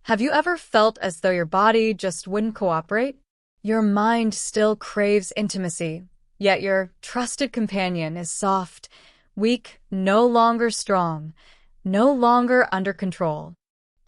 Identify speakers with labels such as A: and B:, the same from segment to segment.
A: Have you ever felt as though your body just wouldn't cooperate? Your mind still craves intimacy, yet your trusted companion is soft, weak, no longer strong, no longer under control.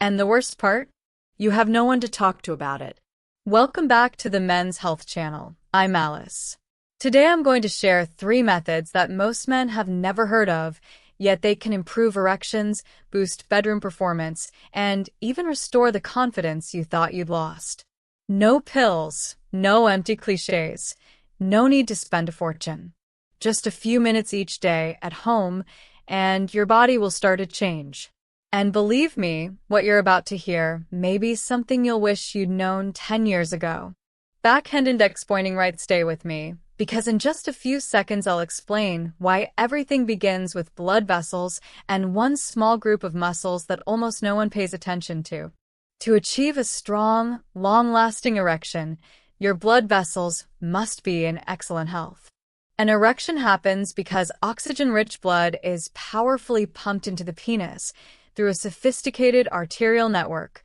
A: And the worst part? You have no one to talk to about it. Welcome back to the Men's Health Channel. I'm Alice. Today I'm going to share 3 methods that most men have never heard of, yet they can improve erections, boost bedroom performance, and even restore the confidence you thought you'd lost. No pills, no empty cliches, no need to spend a fortune. Just a few minutes each day at home, and your body will start to change. And believe me, what you're about to hear may be something you'll wish you'd known 10 years ago. Backhand index pointing right, stay with me, because in just a few seconds I'll explain why everything begins with blood vessels and one small group of muscles that almost no one pays attention to. To achieve a strong, long-lasting erection, your blood vessels must be in excellent health. An erection happens because oxygen-rich blood is powerfully pumped into the penis through a sophisticated arterial network,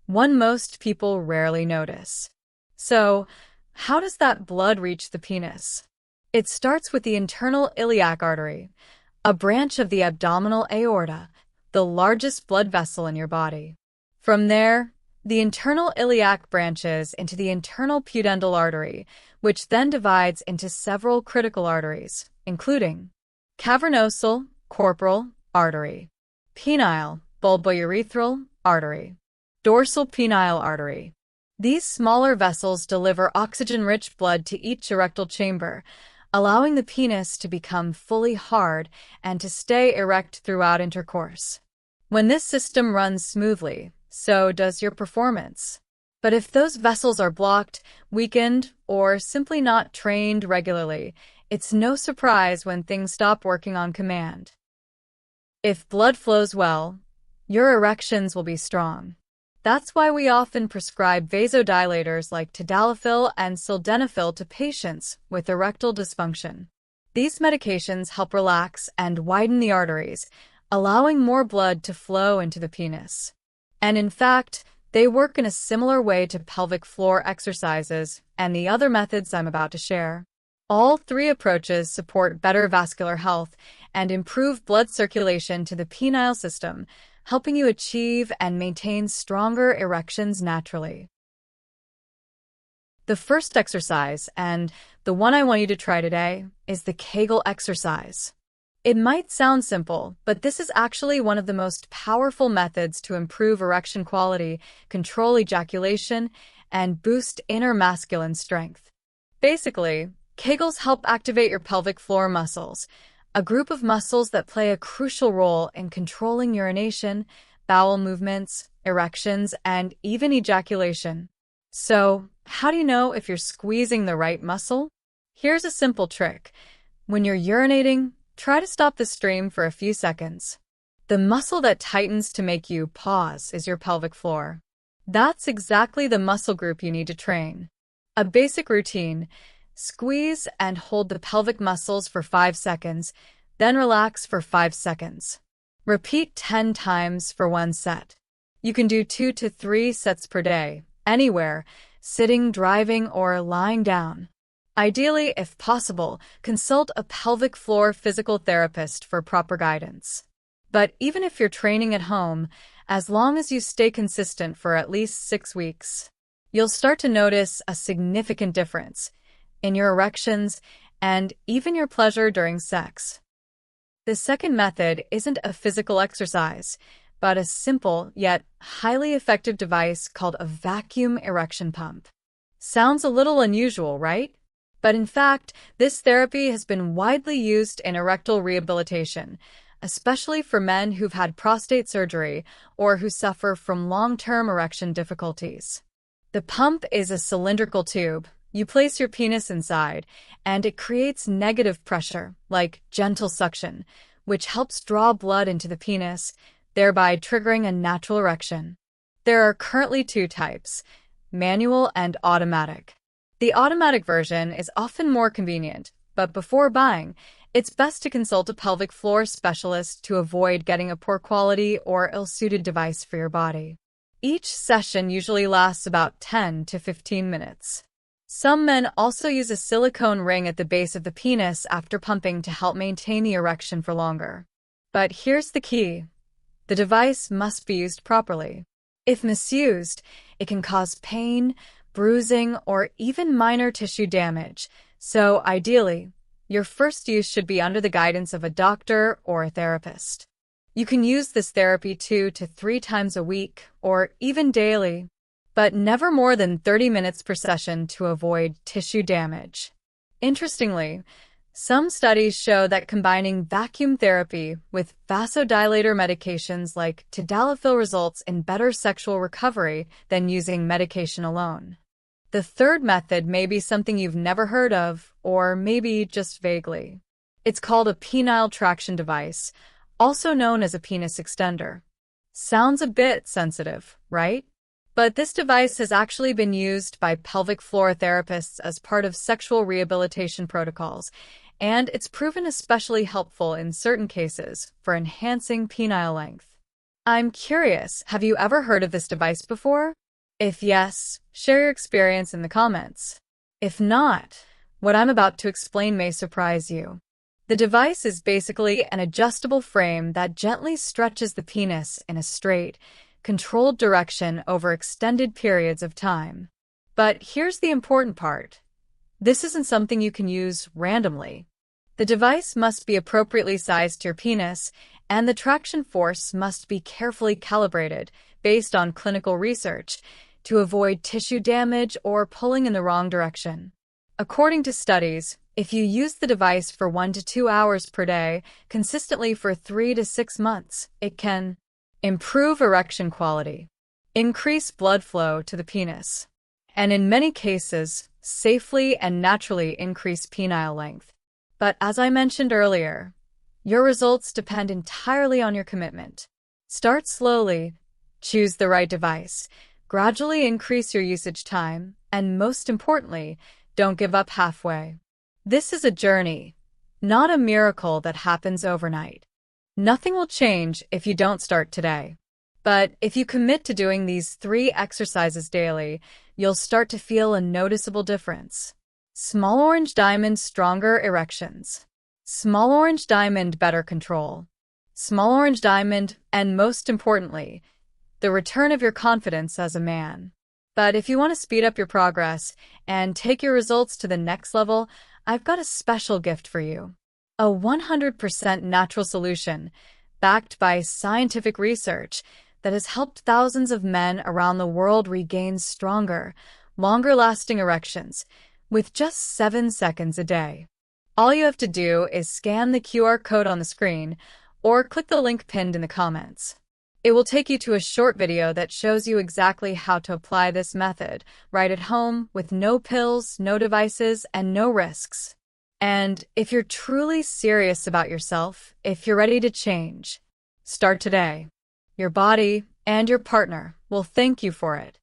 A: one most people rarely notice. So, how does that blood reach the penis? It starts with the internal iliac artery, a branch of the abdominal aorta, the largest blood vessel in your body. From there, the internal iliac branches into the internal pudendal artery, which then divides into several critical arteries, including cavernosal, corporal artery, penile, bulbourethral artery, dorsal penile artery. These smaller vessels deliver oxygen-rich blood to each erectile chamber, allowing the penis to become fully hard and to stay erect throughout intercourse. When this system runs smoothly, so does your performance. But if those vessels are blocked, weakened, or simply not trained regularly, it's no surprise when things stop working on command. If blood flows well, your erections will be strong. That's why we often prescribe vasodilators like tadalafil and sildenafil to patients with erectile dysfunction. These medications help relax and widen the arteries, allowing more blood to flow into the penis. And in fact, they work in a similar way to pelvic floor exercises and the other methods I'm about to share. All 3 approaches support better vascular health and improve blood circulation to the penile system, helping you achieve and maintain stronger erections naturally. The first exercise, and the one I want you to try today, is the Kegel exercise. It might sound simple, but this is actually one of the most powerful methods to improve erection quality, control ejaculation, and boost inner masculine strength. Basically, Kegels help activate your pelvic floor muscles, a group of muscles that play a crucial role in controlling urination, bowel movements, erections, and even ejaculation. So, how do you know if you're squeezing the right muscle? Here's a simple trick. When you're urinating, try to stop the stream for a few seconds. The muscle that tightens to make you pause is your pelvic floor. That's exactly the muscle group you need to train. A basic routine: squeeze and hold the pelvic muscles for 5 seconds, then relax for 5 seconds. Repeat 10 times for 1 set. You can do 2 to 3 sets per day, anywhere, sitting, driving, or lying down. Ideally, if possible, consult a pelvic floor physical therapist for proper guidance. But even if you're training at home, as long as you stay consistent for at least 6 weeks, you'll start to notice a significant difference in your erections and even your pleasure during sex. The second method isn't a physical exercise, but a simple yet highly effective device called a vacuum erection pump. Sounds a little unusual, right? But in fact, this therapy has been widely used in erectile rehabilitation, especially for men who've had prostate surgery or who suffer from long-term erection difficulties. The pump is a cylindrical tube. You place your penis inside, and it creates negative pressure, like gentle suction, which helps draw blood into the penis, thereby triggering a natural erection. There are currently 2 types, manual and automatic. The automatic version is often more convenient, but before buying, it's best to consult a pelvic floor specialist to avoid getting a poor quality or ill-suited device for your body. Each session usually lasts about 10 to 15 minutes. Some men also use a silicone ring at the base of the penis after pumping to help maintain the erection for longer. But here's the key. The device must be used properly. If misused, it can cause pain, bruising, or even minor tissue damage. So ideally, your first use should be under the guidance of a doctor or a therapist. You can use this therapy 2 to 3 times a week or even daily, but never more than 30 minutes per session to avoid tissue damage. Interestingly, some studies show that combining vacuum therapy with vasodilator medications like tadalafil results in better sexual recovery than using medication alone. The third method may be something you've never heard of, or maybe just vaguely. It's called a penile traction device, also known as a penis extender. Sounds a bit sensitive, right? But this device has actually been used by pelvic floor therapists as part of sexual rehabilitation protocols, and it's proven especially helpful in certain cases for enhancing penile length. I'm curious, have you ever heard of this device before? If yes, share your experience in the comments. If not, what I'm about to explain may surprise you. The device is basically an adjustable frame that gently stretches the penis in a straight, controlled direction over extended periods of time. But here's the important part. This isn't something you can use randomly. The device must be appropriately sized to your penis, and the traction force must be carefully calibrated based on clinical research to avoid tissue damage or pulling in the wrong direction. According to studies, if you use the device for 1 to 2 hours per day, consistently for 3 to 6 months, it can improve erection quality, increase blood flow to the penis, and in many cases, safely and naturally increase penile length. But as I mentioned earlier, your results depend entirely on your commitment. Start slowly, choose the right device, gradually increase your usage time, and most importantly, don't give up halfway. This is a journey, not a miracle that happens overnight. Nothing will change if you don't start today. But if you commit to doing these 3 exercises daily, you'll start to feel a noticeable difference. Small orange diamond, stronger erections. Small orange diamond, better control. Small orange diamond, and most importantly, the return of your confidence as a man. But if you want to speed up your progress and take your results to the next level, I've got a special gift for you. A 100% natural solution, backed by scientific research that has helped thousands of men around the world regain stronger, longer-lasting erections with just 7 seconds a day. All you have to do is scan the QR code on the screen or click the link pinned in the comments. It will take you to a short video that shows you exactly how to apply this method right at home with no pills, no devices, and no risks. And if you're truly serious about yourself, if you're ready to change, start today. Your body and your partner will thank you for it.